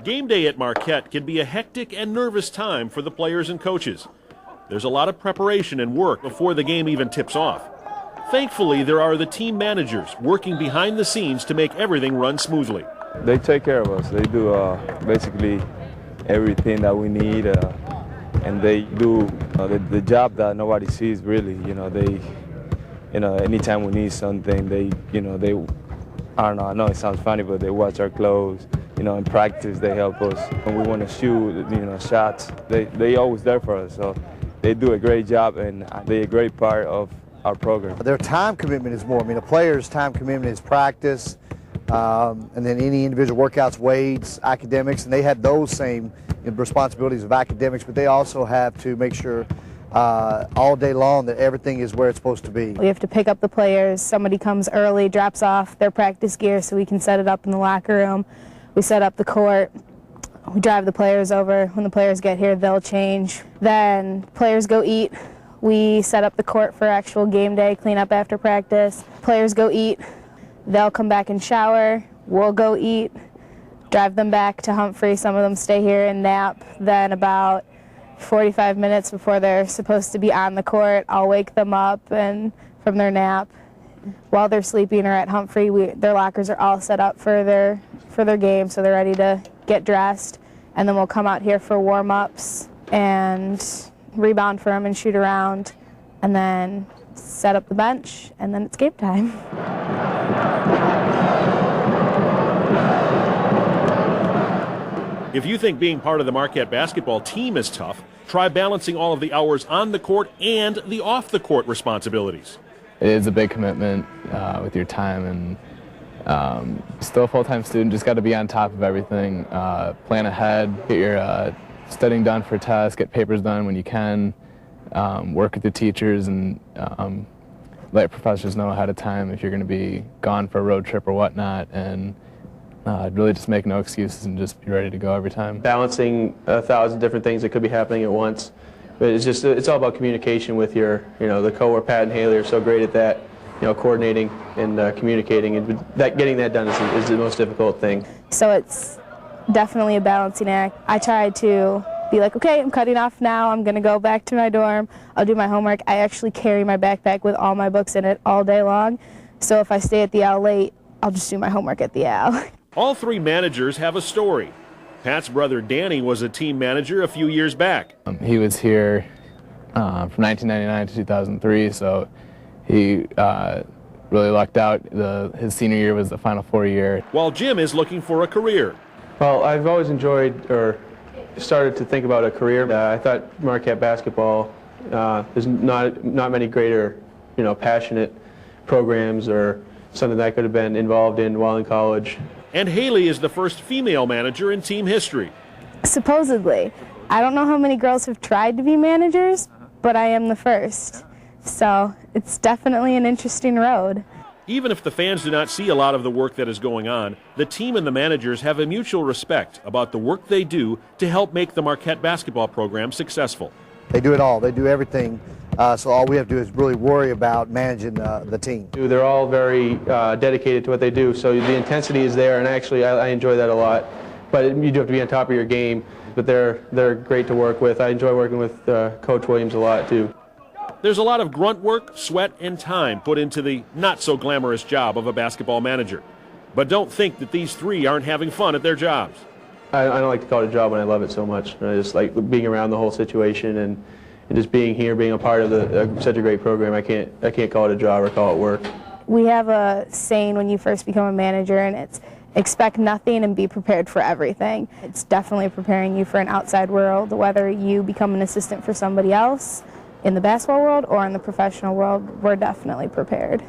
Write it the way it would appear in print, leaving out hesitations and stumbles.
Game day at Marquette can be a hectic and nervous time for the players and coaches. There's a lot of preparation and work before the game even tips off. Thankfully, there are the team managers working behind the scenes to make everything run smoothly. They take care of us. They do basically everything that we need, and they do the job that nobody sees really. Anytime we need something, they I don't know. I know it sounds funny, but they watch our clothes. In practice, they help us. When we want to shoot, shots, they always there for us. So they do a great job, and they're a great part of our program. Their time commitment is more. A player's time commitment is practice, and then any individual workouts, weights, academics, and they have those same responsibilities of academics, but they also have to make sure all day long that everything is where it's supposed to be. We have to pick up the players. Somebody comes early, drops off their practice gear so we can set it up in the locker room. We set up the court. We drive the players over. When the players get here, they'll change. Then players go eat. We set up the court for actual game day, clean up after practice. Players go eat. They'll come back and shower. We'll go eat. Drive them back to Humphrey. Some of them stay here and nap. Then about 45 minutes before they're supposed to be on the court, I'll wake them up and from their nap. While they're sleeping or at Humphrey, their lockers are all set up for their game, so they're ready to get dressed. And then we'll come out here for warm-ups and rebound for them and shoot around, and then set up the bench, and then it's game time. If you think being part of the Marquette basketball team is tough, try balancing all of the hours on the court and the off-the-court responsibilities. It is a big commitment with your time, and still a full-time student, just got to be on top of everything, plan ahead, get your studying done for tests, get papers done when you can, work with the teachers, and let professors know ahead of time if you're going to be gone for a road trip or whatnot, and really just make no excuses and just be ready to go every time. Balancing 1,000 different things that could be happening at once. But it's all about communication with the coworker. Pat and Haley are so great at that, coordinating and communicating, and getting that done is the most difficult thing. So it's definitely a balancing act. I try to be like, okay, I'm cutting off now, I'm gonna go back to my dorm, I'll do my homework. I actually carry my backpack with all my books in it all day long, so if I stay at the Owl late, I'll just do my homework at the Owl. All three managers have a story. Pat's brother Danny was a team manager a few years back. He was here from 1999 to 2003, so he really lucked out. His senior year was the Final Four year. While Jim is looking for a career. Well, I've always enjoyed or started to think about a career. I thought Marquette basketball, there's not many greater, passionate programs or something that I could have been involved in while in college. And Haley is the first female manager in team history. Supposedly. I don't know how many girls have tried to be managers, but I am the first. So it's definitely an interesting road. Even if the fans do not see a lot of the work that is going on, the team and the managers have a mutual respect about the work they do to help make the Marquette basketball program successful. They do it all. They do everything. So all we have to do is really worry about managing the team. They're all very dedicated to what they do, so the intensity is there, and actually I enjoy that a lot. But you do have to be on top of your game, but they're great to work with. I enjoy working with Coach Williams a lot, too. There's a lot of grunt work, sweat, and time put into the not-so-glamorous job of a basketball manager. But don't think that these three aren't having fun at their jobs. I don't like to call it a job when I love it so much. I just like being around the whole situation and just being here, being a part of such a great program. I can't call it a job or call it work. We have a saying when you first become a manager, and it's expect nothing and be prepared for everything. It's definitely preparing you for an outside world, whether you become an assistant for somebody else in the basketball world or in the professional world. We're definitely prepared.